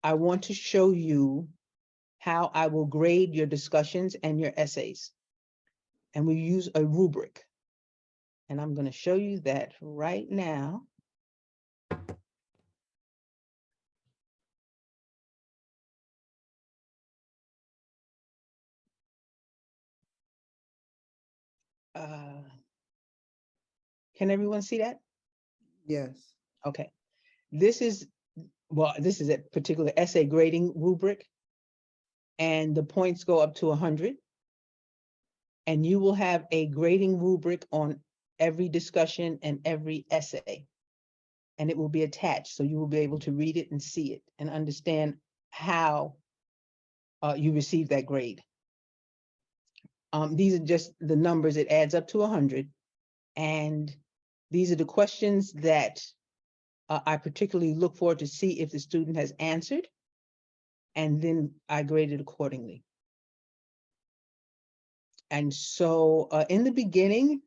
I want to show you how I will grade your discussions and your essays. And we use a rubric. And I'm going to show you that right now. Can everyone see that? Yes. Okay. This is a particular essay grading rubric, and the points go up to 100. And you will have a grading rubric on every discussion and every essay. And it will be attached, so you will be able to read it and see it and understand how you receive that grade. These are just the numbers. It adds up to 100. And these are the questions that I particularly look for to see if the student has answered. And then I grade it accordingly. And so in the beginning,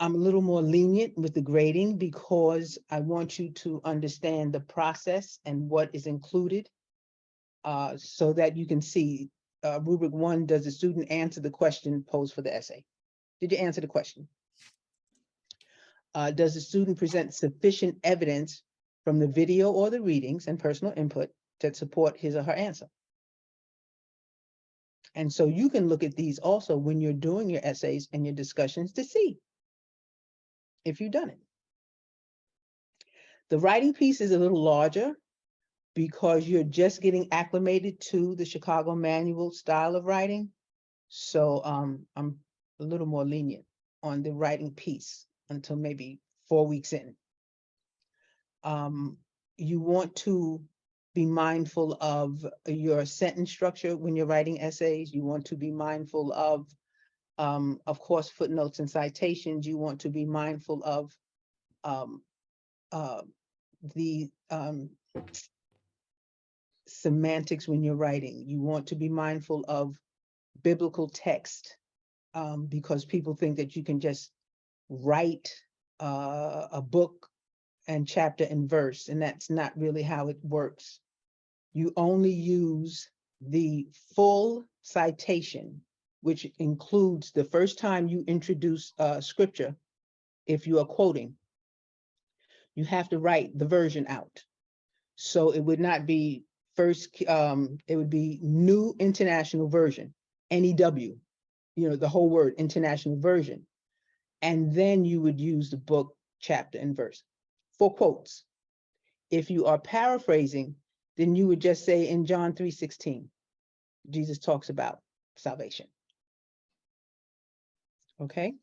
I'm a little more lenient with the grading because I want you to understand the process and what is included so that you can see rubric 1, does the student answer the question posed for the essay? Did you answer the question? Does the student present sufficient evidence from the video or the readings and personal input that support his or her answer? And so you can look at these also when you're doing your essays and your discussions to see if you've done it. The writing piece is a little larger because you're just getting acclimated to the Chicago Manual style of writing. So I'm a little more lenient on the writing piece until maybe 4 weeks in. You want to be mindful of your sentence structure when you're writing essays. You want to be mindful of course, footnotes and citations. You want to be mindful of the semantics when you're writing. You want to be mindful of biblical text because people think that you can just write a book and chapter and verse, and that's not really how it works. You only use the full citation, which includes the first time you introduce scripture. If you are quoting, you have to write the version out. So it would not be first, it would be New International Version, NEW, the whole word, International Version. And then you would use the book, chapter, and verse for quotes. If you are paraphrasing, then you would just say in John 3:16, Jesus talks about salvation. Okay?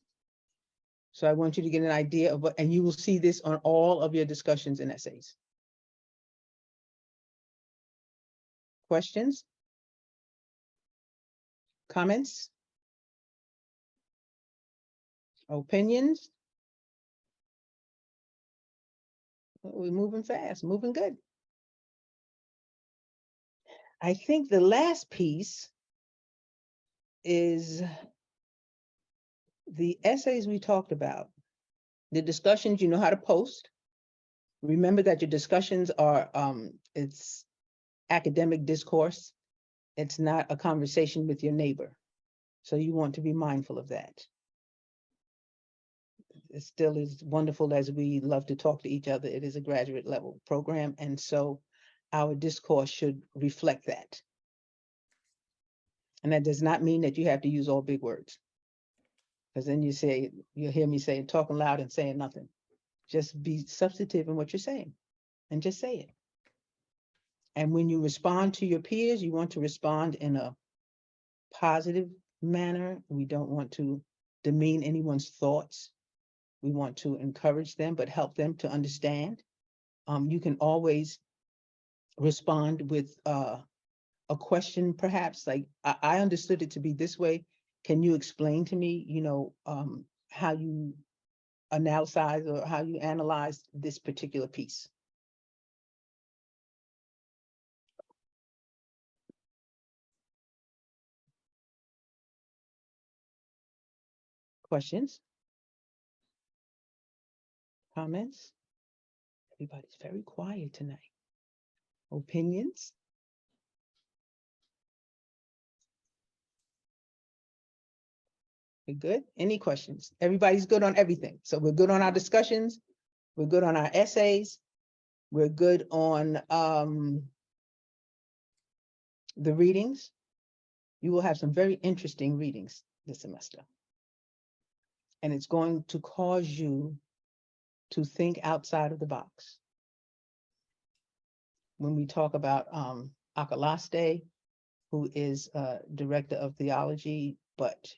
So I want you to get an idea of what, and you will see this on all of your discussions and essays. Questions? Comments? Opinions? We're moving fast, moving good. I think the last piece is the essays we talked about. The discussions, you know how to post. Remember that your discussions are, it's academic discourse. It's not a conversation with your neighbor. So you want to be mindful of that. It still is wonderful as we love to talk to each other. It is a graduate level program. And so our discourse should reflect that. And that does not mean that you have to use all big words. Because then you'll hear me say talking loud and saying nothing. Just be substantive in what you're saying and just say it. And when you respond to your peers, you want to respond in a positive manner. We don't want to demean anyone's thoughts. We want to encourage them, but help them to understand. You can always respond with a question, perhaps like, I understood it to be this way. Can you explain to me, how you analyze or how you analyze this particular piece? Questions? Comments? Everybody's very quiet tonight. Opinions? We're good? Any questions? Everybody's good on everything. So we're good on our discussions. We're good on our essays. We're good on the readings. You will have some very interesting readings this semester. And it's going to cause you to think outside of the box. When we talk about Akalaste, who is director of theology, but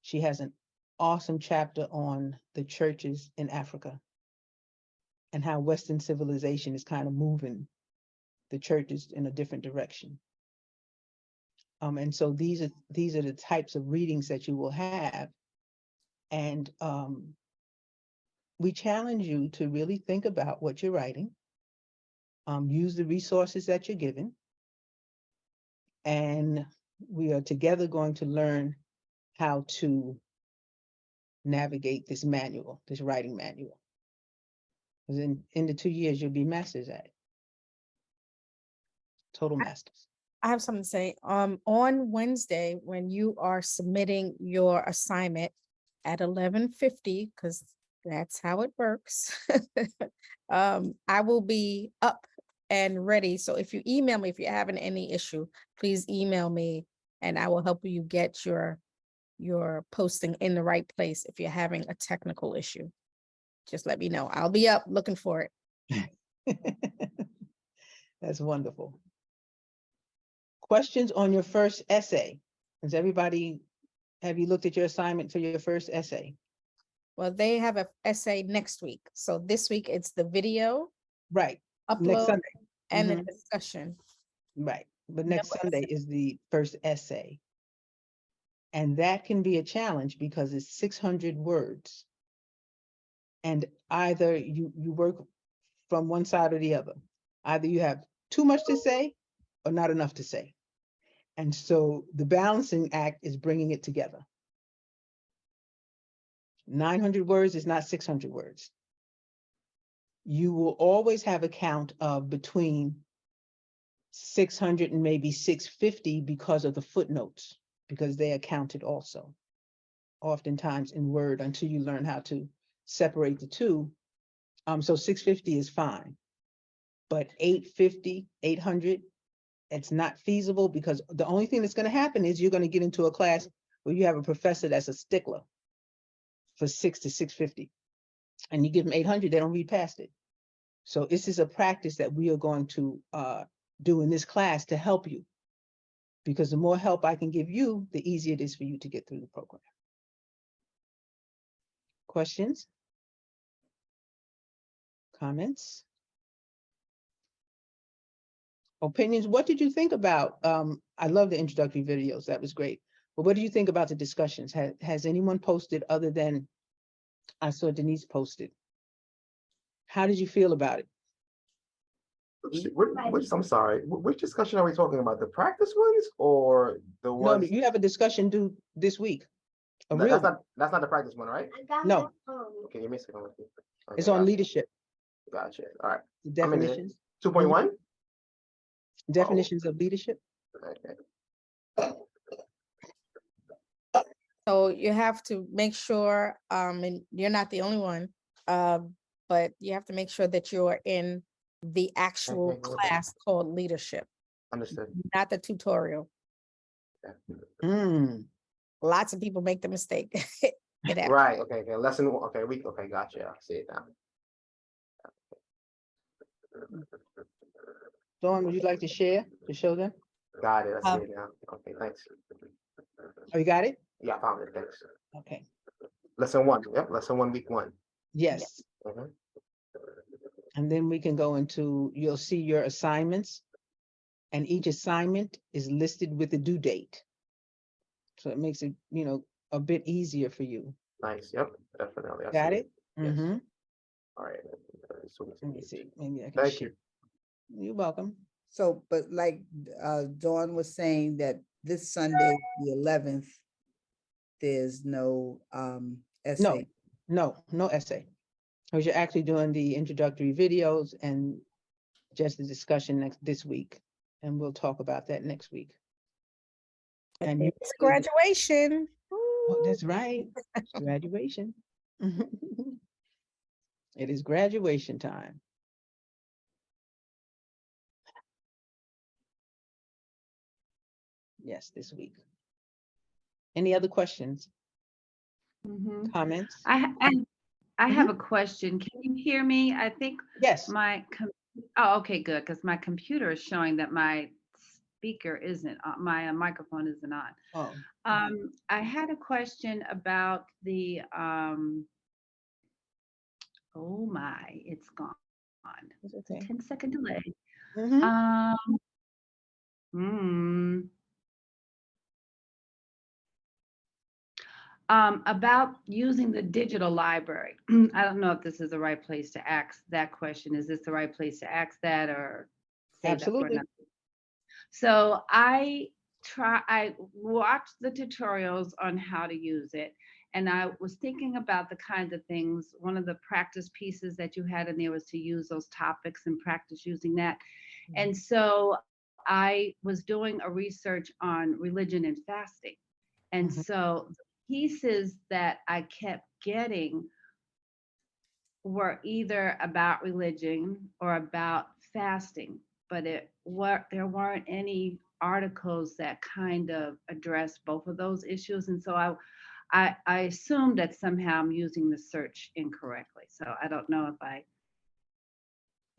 she has an awesome chapter on the churches in Africa and how Western civilization is kind of moving the churches in a different direction. And so these are the types of readings that you will have. And we challenge you to really think about what you're writing, use the resources that you're given, and we are together going to learn how to navigate this manual, this writing manual. Because in the 2 years, you'll be masters at it. Total masters. I have something to say. On Wednesday, when you are submitting your assignment at 11:50, because that's how it works, I will be up and ready. So if you email me, if you're having any issue, please email me and I will help you get your posting in the right place. If you're having a technical issue, just let me know. I'll be up looking for it. That's wonderful. Questions on your first essay? Have you looked at your assignment for your first essay? Well, they have an essay next week. So this week it's the video. Right. Upload Next Sunday. and the discussion. Right. But No next Sunday is the first essay. And that can be a challenge because it's 600 words. And either you work from one side or the other. Either you have too much to say or not enough to say. And so the balancing act is bringing it together. 900 words is not 600 words. You will always have a count of between 600 and maybe 650 because of the footnotes, because they are counted also, oftentimes in Word, until you learn how to separate the two. So 650 is fine, but 850, 800, it's not feasible, because the only thing that's going to happen is you're going to get into a class where you have a professor that's a stickler for 6 to 650, and you give them 800, they don't read past it. So this is a practice that we are going to do in this class to help you, because the more help I can give you, the easier it is for you to get through the program. Questions? Comments? Opinions? What did you think about? I love the introductory videos. That was great. But what do you think about the discussions? Has anyone posted other than I saw Denise posted? How did you feel about it? I'm sorry. Which discussion are we talking about? The practice ones or the ones? No, you have a discussion due this week. That's not the practice one, right? No. Okay, give me a second. Okay, It's on leadership. Gotcha. All right. The definitions. 2.1. Definitions of leadership. Okay. So you have to make sure, and you're not the only one, but you have to make sure that you are in the actual class called leadership. Understood. Not the tutorial. Lots of people make the mistake. Right. Okay. Lesson. Okay. Okay. Gotcha. I see it now. Dawn, would you like to share to show them? Got it. I see it now. Okay. Thanks. Oh, you got it? Yeah, I found it. Thanks. Okay. Lesson 1. Yep. Lesson 1, week 1. Yes. And then we can go into, you'll see your assignments, and each assignment is listed with the due date. So it makes it, a bit easier for you. Nice. Yep. Definitely. Got it? Yes. All right. Let me see. Maybe I can Thank share. you. You're welcome. So, but like Dawn was saying that this Sunday, the 11th, there's no essay. No essay. Because you're actually doing the introductory videos and just a discussion this week, and we'll talk about that next week. And you, It's graduation. oh, that's right, it's graduation. It is graduation time. Yes, this week. Any other questions, Mhm. comments? I have a question. Can you hear me? I think Yes, oh, okay, good, because my computer is showing that my speaker isn't on, my microphone isn't on. oh, I had a question about the oh my, it's gone. It's It's a okay. 10-second delay. mhm. Um, hmm. About using the digital library. I don't know if this is the right place to ask that question. Is this the right place to ask that, or save that for Absolutely. another? So I watched the tutorials on how to use it. And I was thinking about the kinds of things. One of the practice pieces that you had in there was to use those topics and practice using that. And so I was doing a research on religion and fasting. And Mhm. so the pieces that I kept getting were either about religion or about fasting, but there weren't any articles that kind of address both of those issues. And so I assumed that somehow I'm using the search incorrectly. So I don't know if I.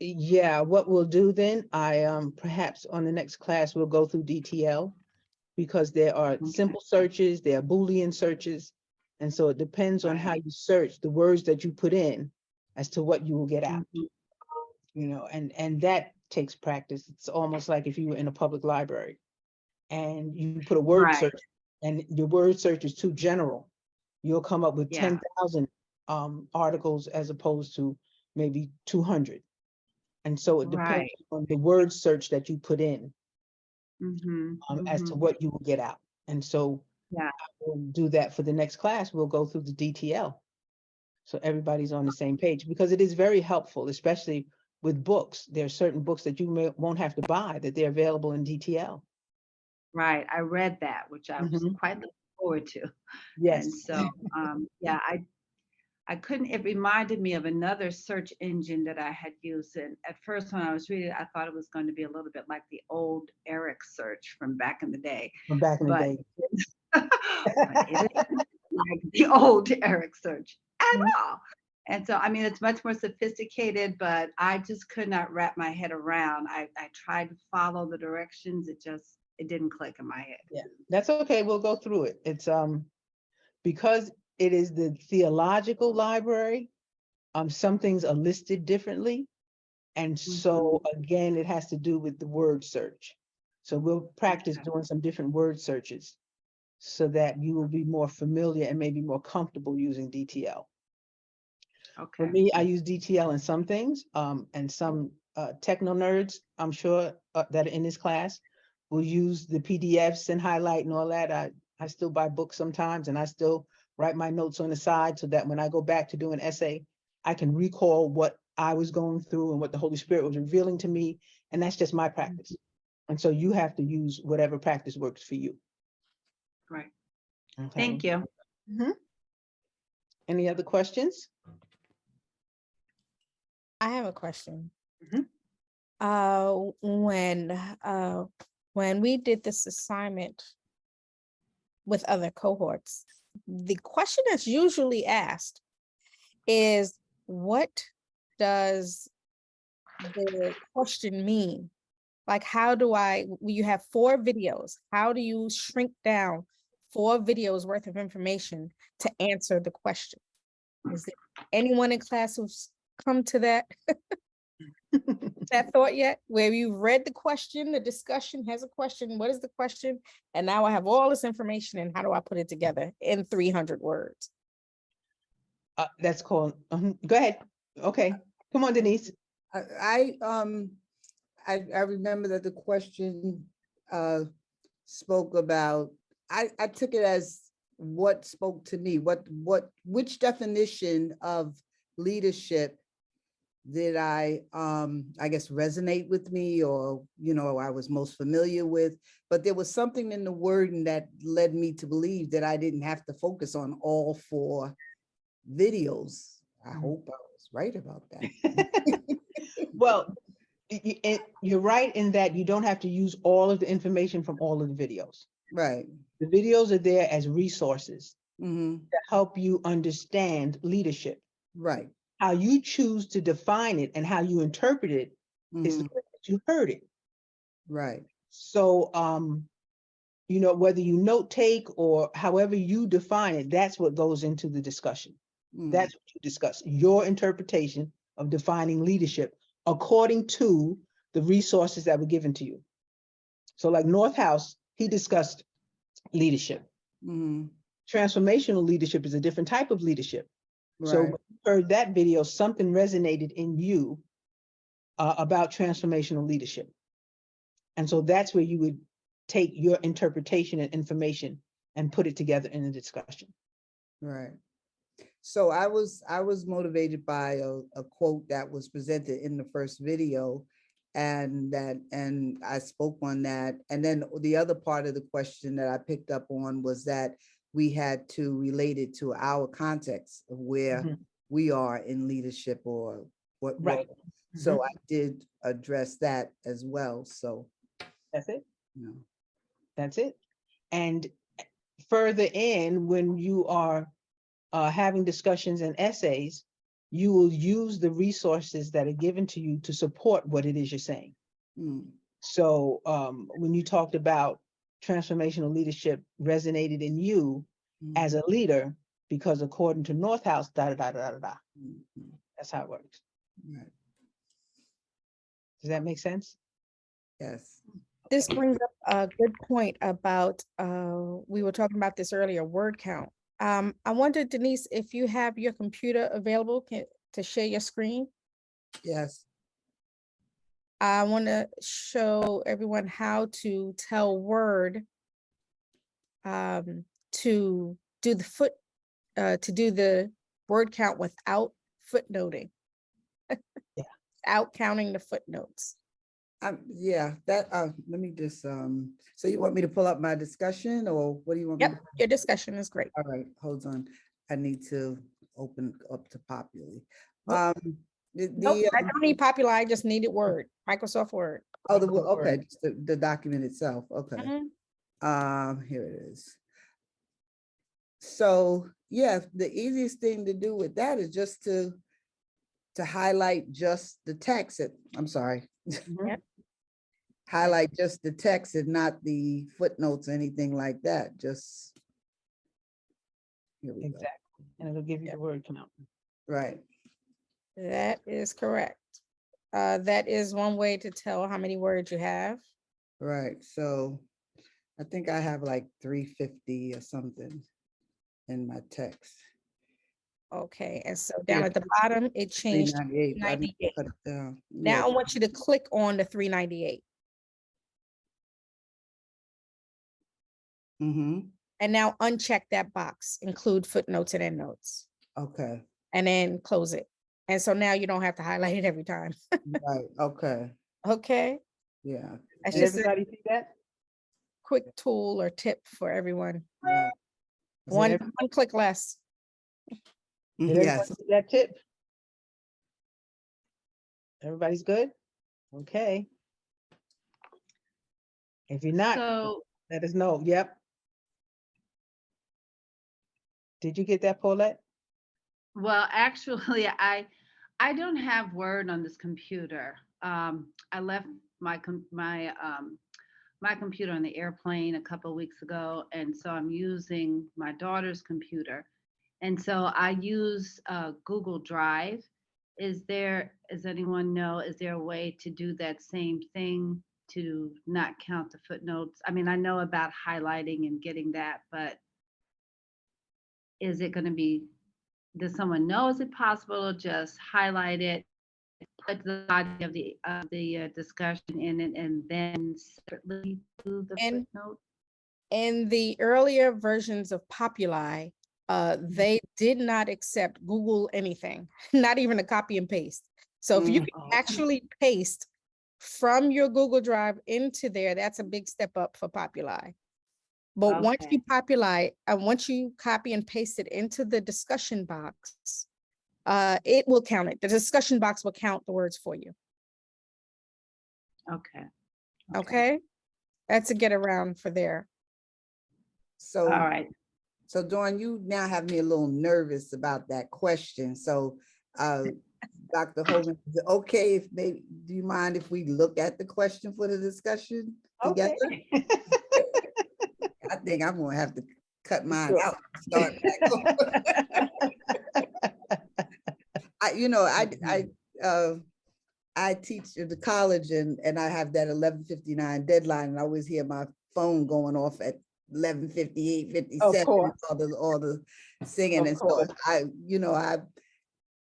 Yeah, what we'll do then, perhaps on the next class, we'll go through DTL, because there are Okay. simple searches, there are Boolean searches. And so it depends on how Right. you search the words that you put in as to what you will get out, Mhm. and that takes practice. It's almost like if you were in a public library and you put a word Right. search and your word search is too general, you'll come up with Yeah. 10,000 articles as opposed to maybe 200. And so it depends Right. on the word search that you put in as to Mm-hmm. what you will get out. And so Yeah. we'll do that for the next class. We'll go through the DTL. So everybody's on the same page, because it is very helpful, especially with books. There are certain books that you won't have to buy, that they're available in DTL. Right. I read that, which I was Mhm. quite looking forward to. And Yes. so, yeah, I couldn't, it reminded me of another search engine that I had used. And at first, when I was reading it, I thought it was going to be a little bit like the old Eric search from back in the day. From back in the But, day. but it isn't like the old Eric search at Mhm. all. And so, I mean, it's much more sophisticated, but I just could not wrap my head around. I tried to follow the directions. It didn't click in my head. Yeah, that's okay. We'll go through it. It's because it is the theological library, some things are listed differently. And so again, it has to do with the word search. So we'll practice Okay. doing some different word searches so that you will be more familiar and maybe more comfortable using DTL. For Okay. me, I use DTL in some things, and some techno nerds, I'm sure that are in this class will use the PDFs and highlight and all that. I still buy books sometimes, and I still write my notes on the side so that when I go back to do an essay, I can recall what I was going through and what the Holy Spirit was revealing to me. And that's just my practice. And so you have to use whatever practice works for you. Right. Okay. Thank you. Mhm. Any other questions? I have a question. Mhm. When we did this assignment with other cohorts, the question that's usually asked is, what does the question mean? Like, you have 4 videos, how do you shrink down 4 videos worth of information to answer the question? Is there anyone in class who's come to that thought yet? Where you read the question, the discussion has a question, what is the question? And now I have all this information, and how do I put it together in 300 words? That's called, go ahead. Okay, come on, Denise. I remember that the question spoke about, I took it as what spoke to me, which definition of leadership did I guess resonate with me, or, I was most familiar with, but there was something in the wording that led me to believe that I didn't have to focus on all 4 videos. I hope I was right about that. Well, you're right in that you don't have to use all of the information from all of the videos. Right. The videos are there as resources Hmm. to help you understand leadership. Right. How you choose to define it and how you interpret it is the Mhm. way that you heard it. Right. So, whether you note take or however you define it, that's what goes into the discussion. Mm. That's what you discuss, your interpretation of defining leadership according to the resources that were given to you. So like Northhouse, he discussed leadership. Mhm. Transformational leadership is a different type of leadership. So Right. when you heard that video, something resonated in you about transformational leadership. And so that's where you would take your interpretation and information and put it together in a discussion. Right. So I was motivated by a quote that was presented in the first video, and I spoke on that. And then the other part of the question that I picked up on was that we had to relate it to our context of where Mhm. we are in leadership, or what. Right. So I did address that as well. So, That's it. you know. That's it. And further in, when you are having discussions and essays, you will use the resources that are given to you to support what it is you're saying. Mm. So when you talked about transformational leadership resonated in you as a leader, because according to Northhouse, da da da da da da. Mhm. That's how it works. Right. Does that make sense? Yes. This brings up a good point about, we were talking about this earlier, word count. I wondered, Denise, if you have your computer available to share your screen. Yes. I want to show everyone how to tell Word to do the word count without footnoting. Yeah. Without counting the footnotes. Yeah, let me just, so you want me to pull up my discussion, or what do you want me Yep, to? your discussion is great. All right, hold on. I need to open up to Populi. Nope. Nope, I don't need Popular, I just needed Word, Microsoft Word. Okay, just the document itself, okay. Mhm. Here it is. So, yeah, the easiest thing to do with that is just to highlight just the text. I'm sorry. Mhm. Yep. Highlight just the text and not the footnotes, anything like that. Just here we go. Exactly. And it'll give you the word count. Right. That is correct. That is one way to tell how many words you have. Right. So I think I have like 350 or something in my text. Okay, and so down at the bottom, it changed to 398. I need to 98. cut it down. Now I want you to click on the 398. Mm-hmm. And now uncheck that box, include footnotes and endnotes, Okay. and then close it. And so now you don't have to highlight it every time. Right. Okay. Okay, Yeah. that's Did just a everybody see that? quick tool or tip for everyone. Right. One every- click less. Did everybody Yes. see that tip? Everybody's good? Okay. If you're not, So, let us know. Yep. Did you get that, Paulette? well, actually, I don't have Word on this computer. I left my computer on the airplane a couple of weeks ago, and so I'm using my daughter's computer, and so I use Google Drive. Does anyone know, is there a way to do that same thing to not count the footnotes? I mean, I know about highlighting and getting that, but is it going to be, does someone know, is it possible to just highlight it, put the body of the discussion in it, and then separately do the And footnote? in the earlier versions of Populi, they did not accept Google anything, not even a copy and paste. So if you Mm. can actually paste from your Google Drive into there, that's a big step up for Populi. But once Okay. you Populi, and once you copy and paste it into the discussion box, it will count it. The discussion box will count the words for you. Okay. Okay? That's a get around for there. So, All right. so Dawn, you now have me a little nervous about that question. So, Dr. Hogan, is it okay if maybe, do you mind if we look at the question for the discussion together? Okay. I think I'm gonna have to cut mine Sure. out. Start back over. I teach at the college and I have that 11:59 deadline, and I always hear my phone going off at 11:58, 57, course. all the singing. Of And so course.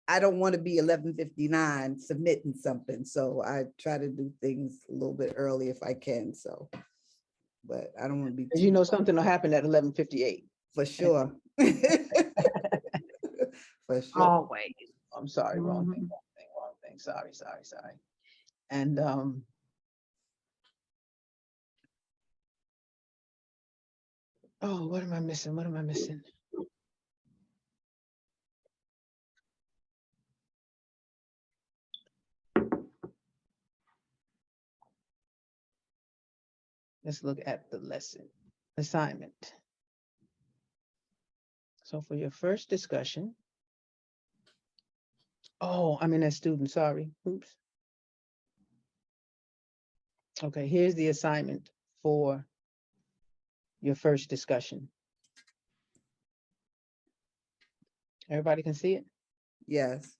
I don't want to be 11:59 submitting something. So I try to do things a little bit early if I can. So, but I don't want to be You too, know, something will happen at 11:58. for sure. For sure. Always. I'm sorry, wrong thing, Mhm. wrong thing. Sorry. And oh, what am I missing? What am I missing? Let's look at the lesson assignment. So for your first discussion, oh, I'm in as student, sorry, oops. Okay, here's the assignment for your first discussion. Everybody can see it? Yes.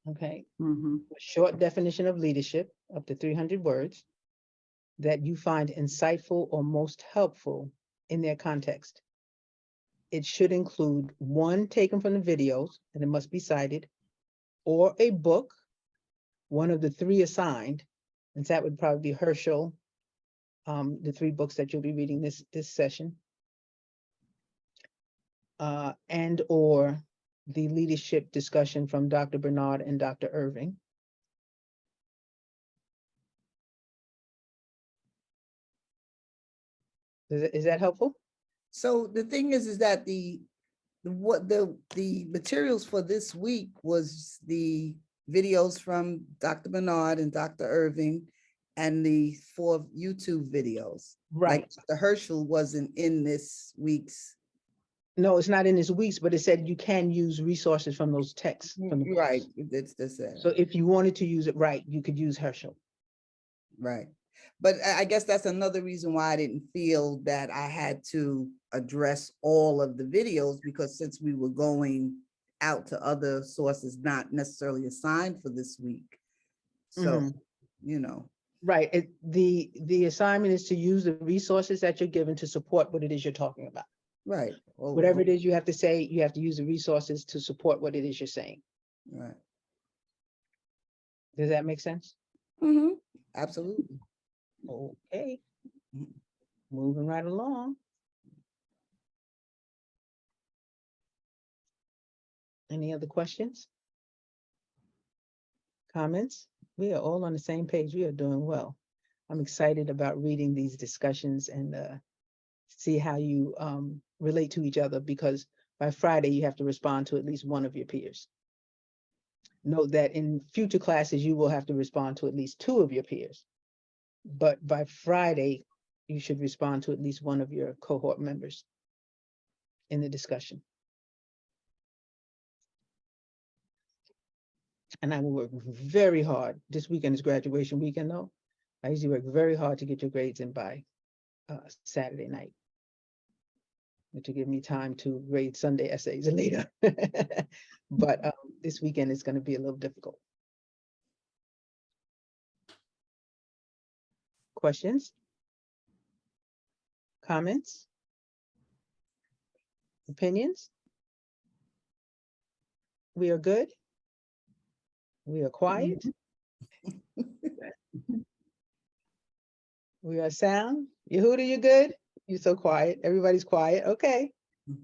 Okay, Mhm. a short definition of leadership, up to 300 words, that you find insightful or most helpful in their context. It should include one taken from the videos, and it must be cited, or a book, one of the three assigned, and that would probably be Herschel, the three books that you'll be reading this session, and or the leadership discussion from Dr. Bernard and Dr. Irving. Is that helpful? So the thing is that the materials for this week was the videos from Dr. Bernard and Dr. Irving and the 4 YouTube videos. Right. Like Dr. Herschel wasn't in this week's. No, it's not in this week's, but it said you can use resources from those texts. From the books. Right, it's this. So if you wanted to use it right, you could use Herschel. Right. But I guess that's another reason why I didn't feel that I had to address all of the videos, because since we were going out to other sources, not necessarily assigned for this week. So, you know. Right. The assignment is to use the resources that you're given to support what it is you're talking about. Right. Oh, Whatever it is you have to say, you have to use the resources to support what it is you're saying. right. Does that make sense? Absolutely. Okay. Mhm. Moving right along. Any other questions? Comments? We are all on the same page. We are doing well. I'm excited about reading these discussions and see how you relate to each other, because by Friday you have to respond to at least one of your peers. Note that in future classes, you will have to respond to at least 2 of your peers. But by Friday, you should respond to at least one of your cohort members in the discussion. And I will work very hard. This weekend is graduation weekend though. I usually work very hard to get your grades in by Saturday night, to give me time to grade Sunday essays later. But this weekend is going to be a little difficult. Questions? Comments? Opinions? We are good? We are quiet? We are sound? Yehuda, you good? You're so quiet. Everybody's quiet. Okay.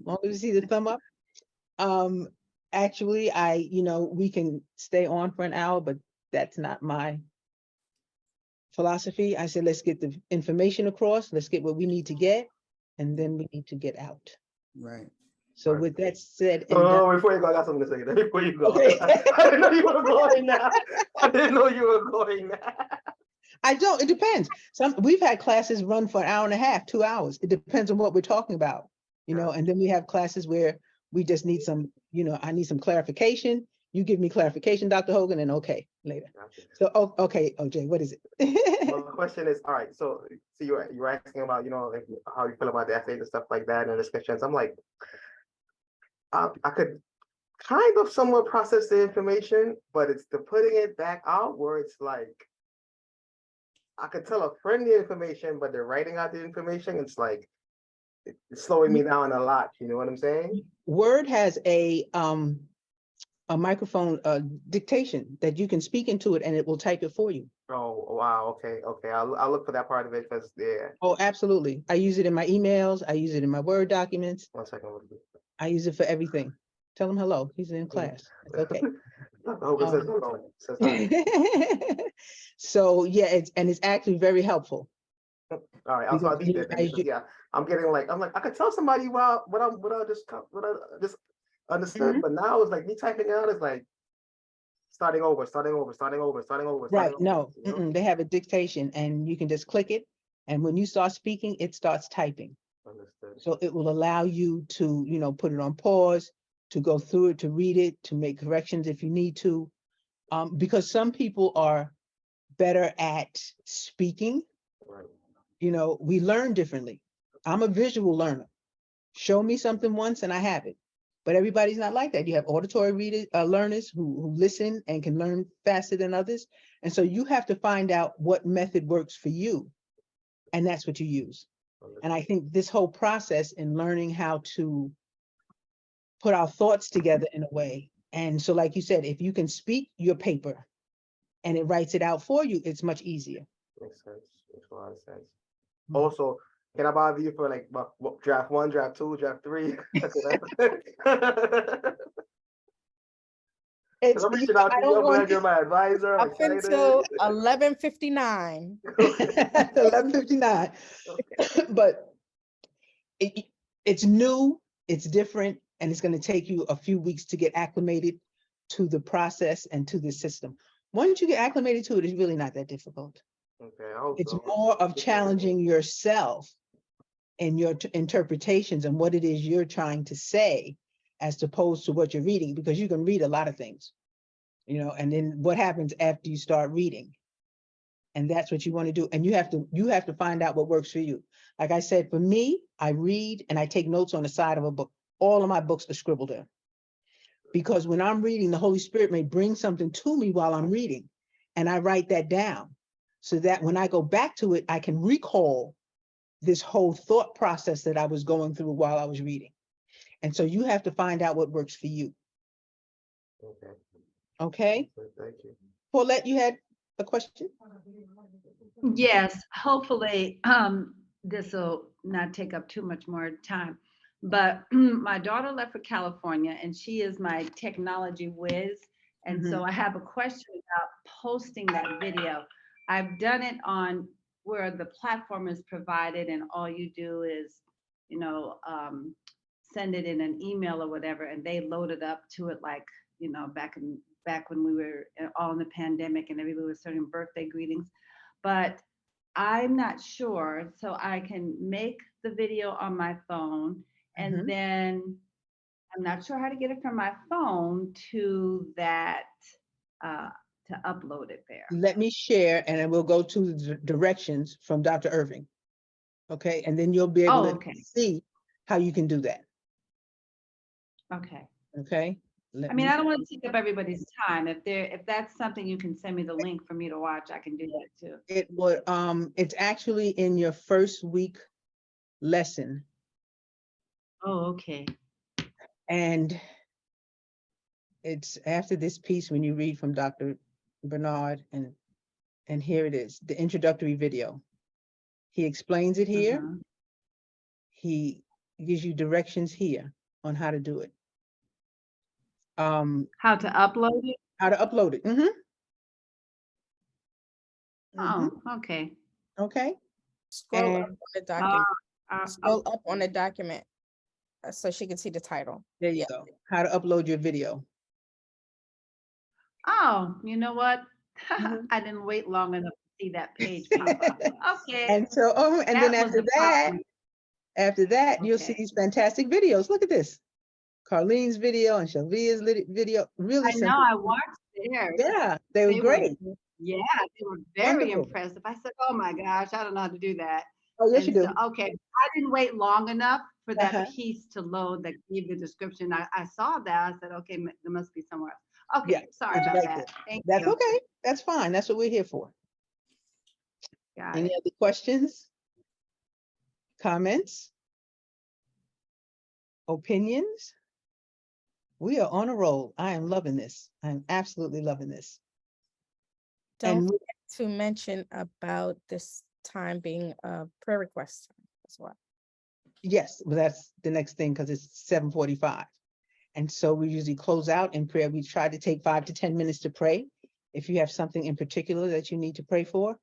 Long as you see the thumb up. Actually, we can stay on for an hour, but That's not my philosophy. I said, let's get the information across, let's get what we need to get, and then we need to get out. Right. So Right. with that said, and done- Oh, before you go, I got something to say. Before you go, Okay. I didn't know you were going now. I didn't know you were going now. I don't, it depends. We've had classes run for an hour and a half, 2 hours. It depends on what we're talking about, you know, and then we have classes where we just need some, you know, I need some clarification. You give me clarification, Dr. Hogan, and okay, later. Gotcha. So, okay, OJ, what is Well, it? the question is, all right, so you're asking about, you know, like how you feel about the essays and stuff like that and discussions. I'm like, I could kind of somewhat process the information, but it's the putting it back out where it's like, I could tell a friend the information, but they're writing out the information. It's like, it's slowing me down a lot. You know what I'm saying? Word has a microphone dictation that you can speak into it and it will type it for you. Oh, wow. Okay. I'll look for that part of it because, yeah. Oh, absolutely. I use it in my emails. I use it in my Word documents. 1 second. I use it for everything. Tell him hello. He's in class. It's okay. Hogan says hello. Says hi. So yeah, it's actually very helpful. All right, Because I'll need that then, because, yeah, I'm like I could tell somebody what I just understood, but now it's like me typing out is like starting over. Right. No, You know? they have a dictation and you can just click it. And when you start speaking, it starts typing. Understood. So it will allow you to, you know, put it on pause, to go through it, to read it, to make corrections if you need to. Because some people are better at speaking. Right. You know, we learn differently. I'm a visual learner. Show me something once and I have it. But everybody's not like that. You have auditory learners who listen and can learn faster than others. And so you have to find out what method works for you. And that's what you use. And I think this whole process in learning how to put our thoughts together in a way. And so, like you said, if you can speak your paper and it writes it out for you, it's much easier. Makes sense. Makes a lot of sense. Also, can I bother you for like draft 1, draft 2, draft 3? It's, I'm reaching out I to you. don't I'm want glad you're my advisor. I'm Up excited. until 11:59. 11:59. But it's new, it's different, and it's going to take you a few weeks to get acclimated to the process and to the system. Once you get acclimated to it, it's really not that difficult. Okay, I hope It's so. more of challenging yourself and your interpretations and what it is you're trying to say, as opposed to what you're reading, because you can read a lot of things, you know, and then what happens after you start reading? And that's what you want to do. And you have to find out what works for you. Like I said, for me, I read and I take notes on the side of a book. All of my books are scribbled in. Because when I'm reading, the Holy Spirit may bring something to me while I'm reading, and I write that down so that when I go back to it, I can recall this whole thought process that I was going through while I was reading. And so you have to find out what works for you. Okay. Okay? Thank you. Paulette, you had a question? Yes, hopefully, this will not take up too much more time. But my daughter left for California and she is my technology whiz. And so I have a question about posting that video. I've done it on where the platform is provided and all you do is, you know, send it in an email or whatever, and they load it up to it like, you know, back when we were all in the pandemic and everybody was sending birthday greetings. But I'm not sure, so I can make the video on my phone and then I'm not sure how to get it from my phone to that, to upload it there. Let me share, and then we'll go to the directions from Dr. Irving. Okay, and then you'll be able to see how you can do that. Okay. Okay. I mean, I don't want to take up everybody's time. If that's something you can send me the link for me to watch, I can do that too. It would, it's actually in your first week lesson. Oh, okay. And it's after this piece when you read from Dr. Bernard, and here it is, the introductory video. He explains it here. He gives you directions here on how to do it. How to upload it? How to upload it. Mhm. Oh, okay. Okay, Scroll up And- on the document, Uh, scroll up on the document, so she can see the title. there you Yeah. go. How to upload your video. Oh, you know what? Mhm. I didn't wait long enough to see that page pop up. Okay. And so, and then that was after the that, problem. you'll see Okay. these fantastic videos. Look at this. Carlene's video and Shelvia's video, really I know, simple. I watched theirs. Yeah, they were They were, great. yeah, they were very Wonderful. impressive. I said, oh my gosh, I don't know how to do that. Oh, yes, you And do. so, okay, I didn't wait long enough for that Uh-huh. piece to load that gave the description. I saw that. I said, okay, there must be somewhere else. Yeah, Okay, sorry it's about right that. there. Thank That's you. okay. That's fine. That's what we're here for. Got Any it. other questions? Comments? Opinions? We are on a roll. I am loving this. I'm absolutely loving this. Don't And forget to mention about this time being a prayer request time as well. yes, well, that's the next thing because it's 7:45. And so we usually close out in prayer. We try to take 5 to 10 minutes to pray. If you have something in particular that you need to pray for,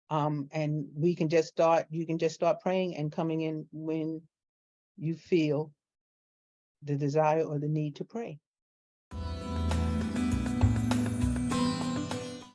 and you can just start praying and coming in when you feel the desire or the need to pray.